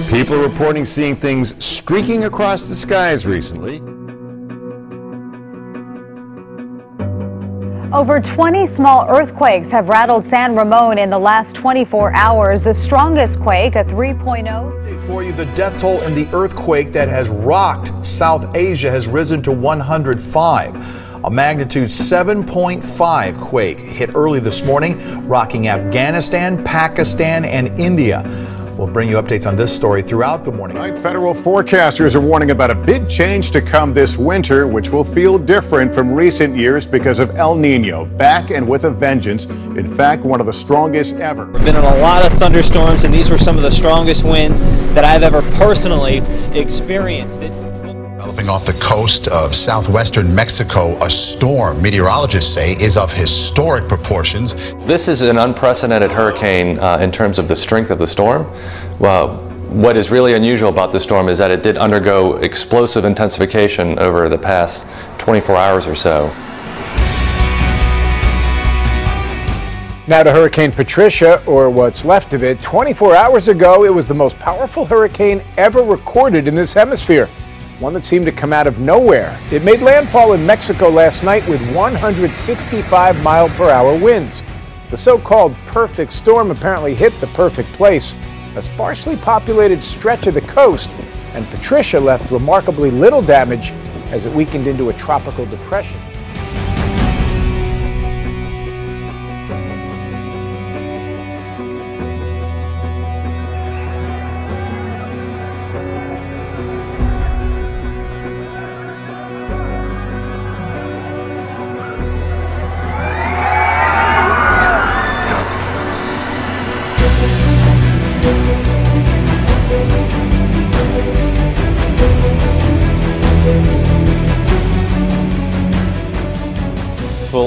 People are reporting seeing things streaking across the skies recently. Over 20 small earthquakes have rattled San Ramon in the last 24 hours. The strongest quake, a 3.0. For you, the death toll in the earthquake that has rocked South Asia has risen to 105. A magnitude 7.5 quake hit early this morning, rocking Afghanistan, Pakistan, and India. We'll bring you updates on this story throughout the morning. Tonight, federal forecasters are warning about a big change to come this winter, which will feel different from recent years because of El Nino, back and with a vengeance. In fact, one of the strongest ever. We've been in a lot of thunderstorms, and these were some of the strongest winds that I've ever personally experienced. Developing off the coast of southwestern Mexico, a storm meteorologists say is of historic proportions. This is an unprecedented hurricane in terms of the strength of the storm. Well, what is really unusual about this storm is that it did undergo explosive intensification over the past 24 hours or so. Now to Hurricane Patricia, or what's left of it. 24 hours ago, it was the most powerful hurricane ever recorded in this hemisphere. One that seemed to come out of nowhere. It made landfall in Mexico last night with 165-mile-per-hour winds. The so-called perfect storm apparently hit the perfect place, a sparsely populated stretch of the coast, and Patricia left remarkably little damage as it weakened into a tropical depression.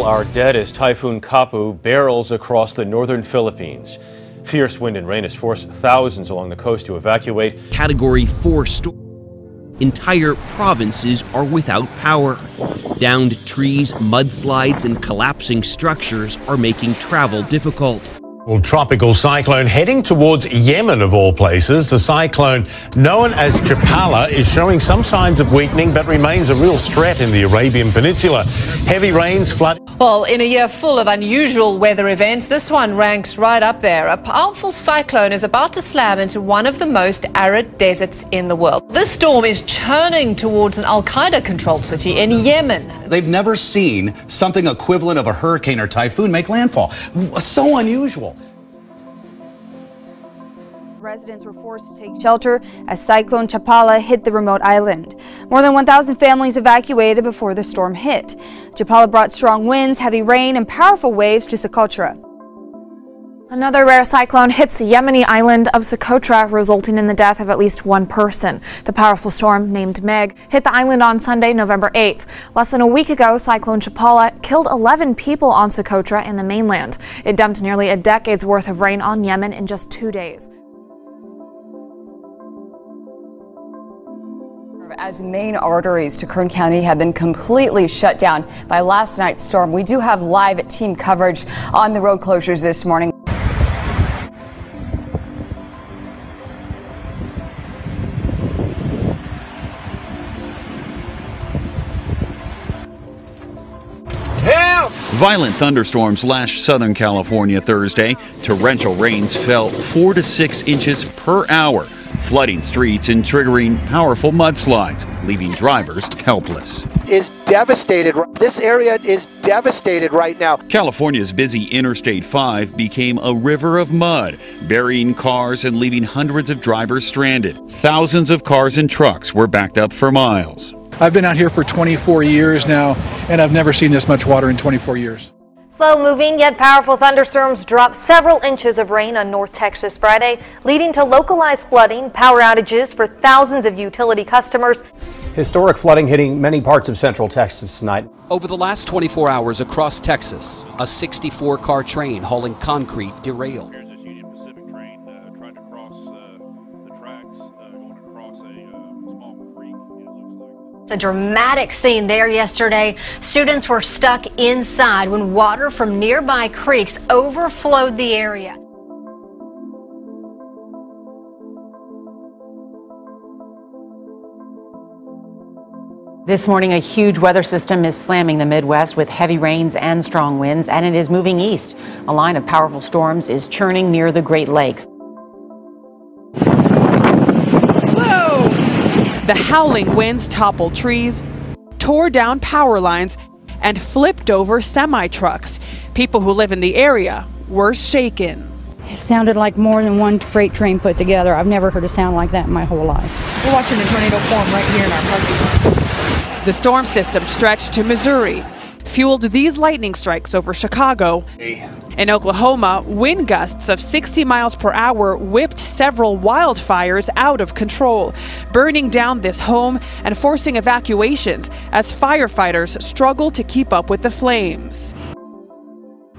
Are dead as Typhoon Kapu barrels across the northern Philippines. Fierce wind and rain has forced thousands along the coast to evacuate. Category 4 storm. Entire provinces are without power. Downed trees, mudslides, and collapsing structures are making travel difficult. Tropical cyclone heading towards Yemen, of all places. The cyclone, known as Chapala, is showing some signs of weakening but remains a real threat in the Arabian Peninsula. Heavy rains, flooding. Well, in a year full of unusual weather events, this one ranks right up there. A powerful cyclone is about to slam into one of the most arid deserts in the world. This storm is churning towards an al-Qaeda-controlled city in Yemen. They've never seen something equivalent of a hurricane or typhoon make landfall. So unusual. Residents were forced to take shelter as Cyclone Chapala hit the remote island. More than 1,000 families evacuated before the storm hit. Chapala brought strong winds, heavy rain, and powerful waves to Socotra. Another rare cyclone hits the Yemeni island of Socotra, resulting in the death of at least one person. The powerful storm, named Meg, hit the island on Sunday, November 8th. Less than a week ago, Cyclone Chapala killed 11 people on Socotra and the mainland. It dumped nearly a decade's worth of rain on Yemen in just 2 days. As main arteries to Kern County have been completely shut down by last night's storm. We do have live team coverage on the road closures this morning. Violent thunderstorms lashed Southern California Thursday. Torrential rains fell 4 to 6 inches per hour, flooding streets and triggering powerful mudslides, leaving drivers helpless. Is devastated. This area is devastated right now. California's busy Interstate 5 became a river of mud, burying cars and leaving hundreds of drivers stranded. Thousands of cars and trucks were backed up for miles. I've been out here for 24 years now, and I've never seen this much water in 24 years. Slow-moving yet powerful thunderstorms dropped several inches of rain on North Texas Friday, leading to localized flooding, power outages for thousands of utility customers. Historic flooding hitting many parts of central Texas tonight. Over the last 24 hours across Texas, a 64-car train hauling concrete derailed. A dramatic scene there yesterday. Students were stuck inside when water from nearby creeks overflowed the area. This morning, a huge weather system is slamming the Midwest with heavy rains and strong winds, and it is moving east. A line of powerful storms is churning near the Great Lakes. Whoa! The howling winds toppled trees, tore down power lines, and flipped over semi-trucks. People who live in the area were shaken. It sounded like more than one freight train put together. I've never heard a sound like that in my whole life. We're watching a tornado form right here in our parking lot. The storm system stretched to Missouri, fueled these lightning strikes over Chicago. In Oklahoma, wind gusts of 60 miles per hour whipped several wildfires out of control, burning down this home and forcing evacuations as firefighters struggle to keep up with the flames.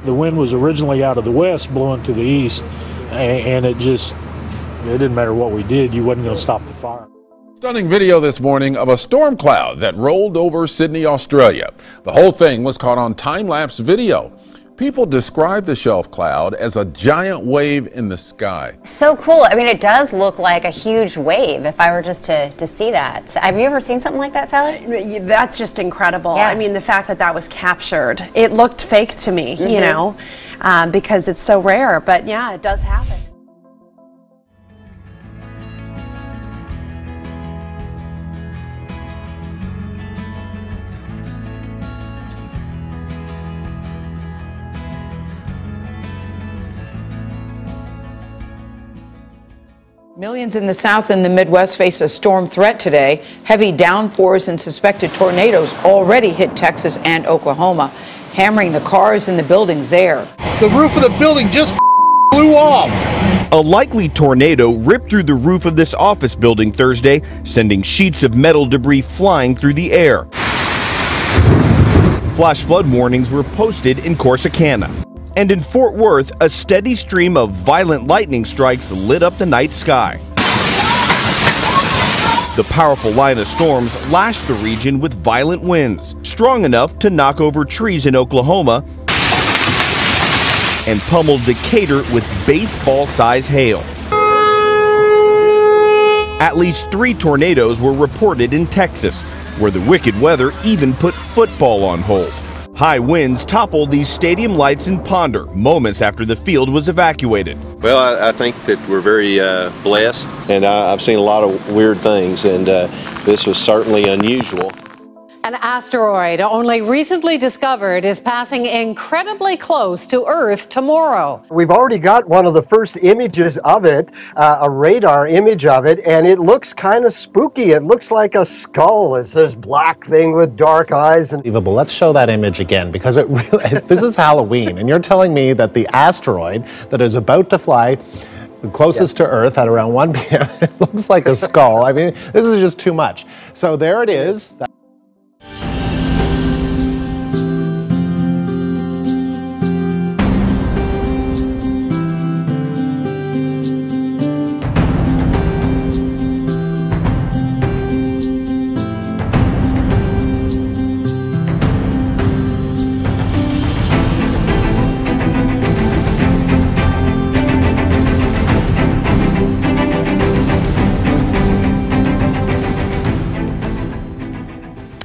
The wind was originally out of the west, blowing to the east, and it didn't matter what we did, you wasn't going to stop the fire. Stunning video this morning of a storm cloud that rolled over Sydney, Australia. The whole thing was caught on time-lapse video. People describe the shelf cloud as a giant wave in the sky. So cool. I mean, it does look like a huge wave if I were just to see that. Have you ever seen something like that, Sally? That's just incredible. Yeah. I mean, the fact that that was captured, it looked fake to me, you know, because it's so rare. But yeah, it does happen. Millions in the South and the Midwest face a storm threat today. Heavy downpours and suspected tornadoes already hit Texas and Oklahoma, hammering the cars and the buildings there. The roof of the building just blew off. A likely tornado ripped through the roof of this office building Thursday, sending sheets of metal debris flying through the air. Flash flood warnings were posted in Corsicana. And in Fort Worth, a steady stream of violent lightning strikes lit up the night sky. The powerful line of storms lashed the region with violent winds, strong enough to knock over trees in Oklahoma and pummeled Decatur with baseball-size hail. At least 3 tornadoes were reported in Texas, where the wicked weather even put football on hold. High winds toppled these stadium lights in Ponder moments after the field was evacuated. Well, I think that we're very blessed, and I've seen a lot of weird things, and this was certainly unusual. An asteroid only recently discovered is passing incredibly close to Earth tomorrow. We've already got one of the first images of it, a radar image of it, and it looks kind of spooky. It looks like a skull. It's this black thing with dark eyes. Unbelievable. Let's show that image again, because it really, this is Halloween, and you're telling me that the asteroid that is about to fly closest to Earth at around 1 p.m. it looks like a skull. I mean, this is just too much. So there it is.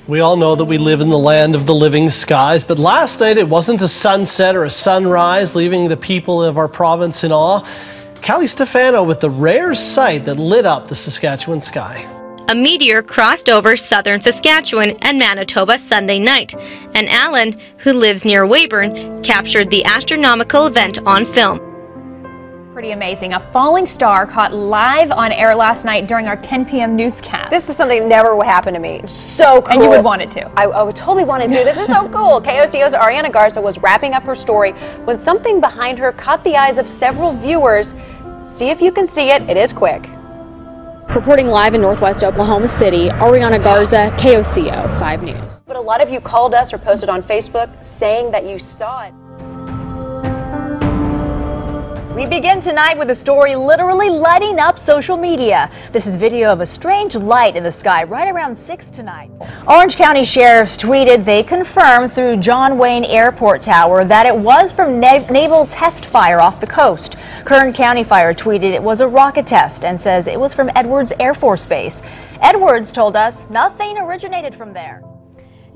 We all know that we live in the land of the living skies, but last night it wasn't a sunset or a sunrise, leaving the people of our province in awe. Callie Stefano with the rare sight that lit up the Saskatchewan sky. A meteor crossed over southern Saskatchewan and Manitoba Sunday night, and Alan, who lives near Weyburn, captured the astronomical event on film. Pretty amazing. A falling star caught live on air last night during our 10 p.m. newscast. This is something that never would happen to me. So cool. And you would want it to. I would totally want to do this. This is so cool. KOCO's Ariana Garza was wrapping up her story when something behind her caught the eyes of several viewers. See if you can see it. It is quick. Reporting live in northwest Oklahoma City, Ariana Garza, KOCO 5 News. But a lot of you called us or posted on Facebook saying that you saw it. We begin tonight with a story literally lighting up social media. This is video of a strange light in the sky right around 6 tonight. Orange County sheriffs tweeted they confirmed through John Wayne Airport Tower that it was from naval test fire off the coast. Kern County Fire tweeted it was a rocket test and says it was from Edwards Air Force Base. Edwards told us nothing originated from there.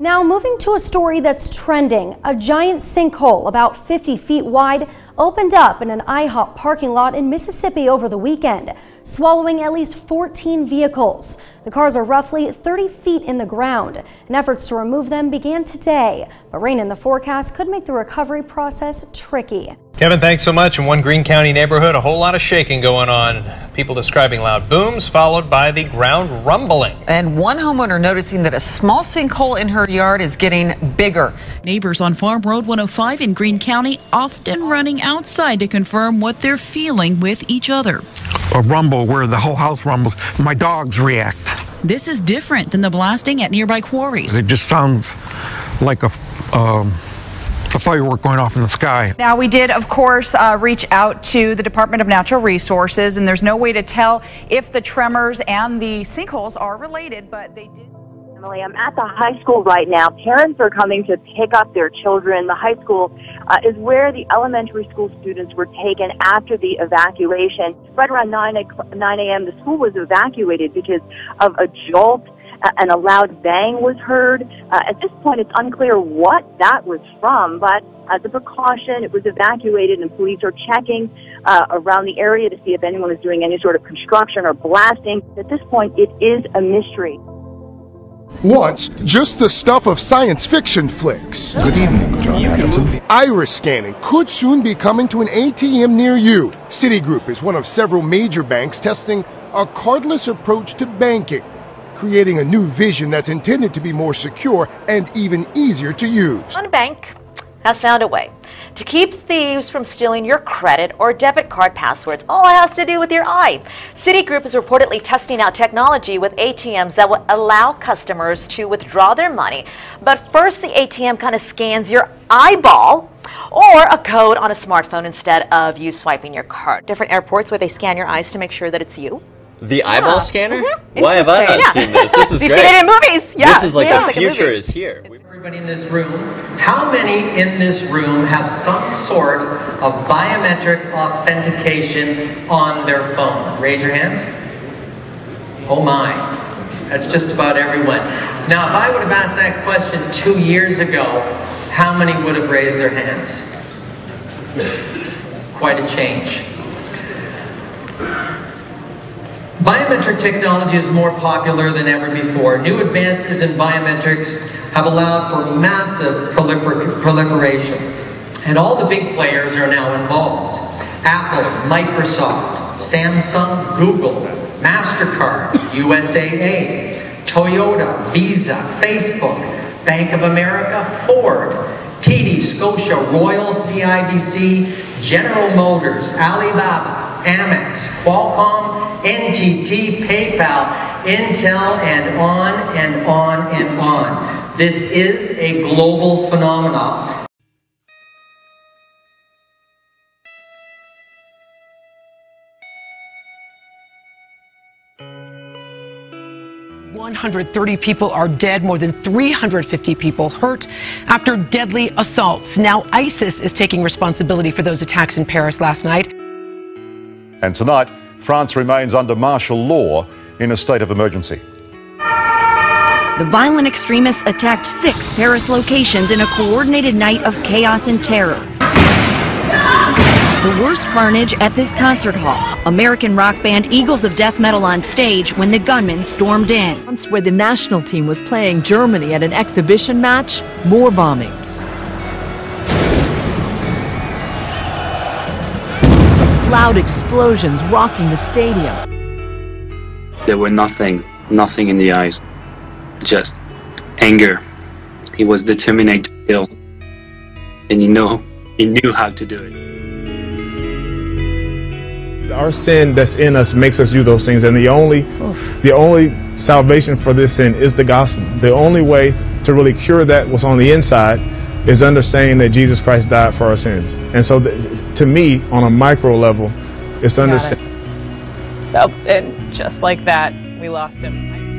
Now moving to a story that's trending. A giant sinkhole about 50 feet wide opened up in an IHOP parking lot in Mississippi over the weekend, swallowing at least 14 vehicles. The cars are roughly 30 feet in the ground, and efforts to remove them began today. But rain in the forecast could make the recovery process tricky. Kevin, thanks so much. In one Greene County neighborhood, a whole lot of shaking going on. People describing loud booms followed by the ground rumbling. And one homeowner noticing that a small sinkhole in her yard is getting bigger. Neighbors on Farm Road 105 in Greene County often running outside to confirm what they're feeling with each other. A rumble where the whole house rumbles. My dogs react. This is different than the blasting at nearby quarries. It just sounds like a firework going off in the sky. Now, we did, of course, reach out to the Department of Natural Resources, and there's no way to tell if the tremors and the sinkholes are related, but they did. Emily, I'm at the high school right now. Parents are coming to pick up their children. The high school is where the elementary school students were taken after the evacuation. Right around 9 a.m., the school was evacuated because of a jolt and a loud bang was heard. At this point, it's unclear what that was from, but as a precaution, it was evacuated, and police are checking around the area to see if anyone is doing any sort of construction or blasting. At this point, it is a mystery. Once just the stuff of science fiction flicks. Good evening, John. Iris scanning could soon be coming to an ATM near you. Citigroup is one of several major banks testing a cardless approach to banking, creating a new vision that's intended to be more secure and even easier to use. One bank has found a way to keep thieves from stealing your credit or debit card passwords. All it has to do with your eye. Citigroup is reportedly testing out technology with ATMs that will allow customers to withdraw their money. But first, the ATM kind of scans your eyeball or a code on a smartphone instead of you swiping your card. Different airports where they scan your eyes to make sure that it's you. The eyeball scanner? Why have I not seen this? This is You've great. seen it in movies. Yeah. This is like the future is here. Everybody in this room, how many in this room have some sort of biometric authentication on their phone? Raise your hands. Oh my, that's just about everyone. Now, if I would have asked that question 2 years ago, how many would have raised their hands? Quite a change. Biometric technology is more popular than ever before. New advances in biometrics have allowed for massive proliferation. And all the big players are now involved. Apple, Microsoft, Samsung, Google, MasterCard, USAA, Toyota, Visa, Facebook, Bank of America, Ford, TD, Scotia, Royal, CIBC, General Motors, Alibaba, Amex, Qualcomm, NTT, PayPal, Intel, and on and on and on. This is a global phenomenon. "130 people are dead, more than 350 people hurt after deadly assaults. Now ISIS is taking responsibility for those attacks in Paris last night. And tonight, France remains under martial law in a state of emergency. The violent extremists attacked 6 Paris locations in a coordinated night of chaos and terror. The worst carnage at this concert hall. American rock band Eagles of Death Metal on stage when the gunmen stormed in. Where the national team was playing Germany at an exhibition match, more bombings. Loud explosions rocking the stadium. There were nothing in the eyes, just anger. He was determined to kill, and he knew how to do it. Our sin that's in us makes us do those things, and the only salvation for this sin is the gospel. The only way to really cure that what's on the inside is understanding that Jesus Christ died for our sins. And so to me, on a micro level, it's understanding. Oh, and just like that, we lost him.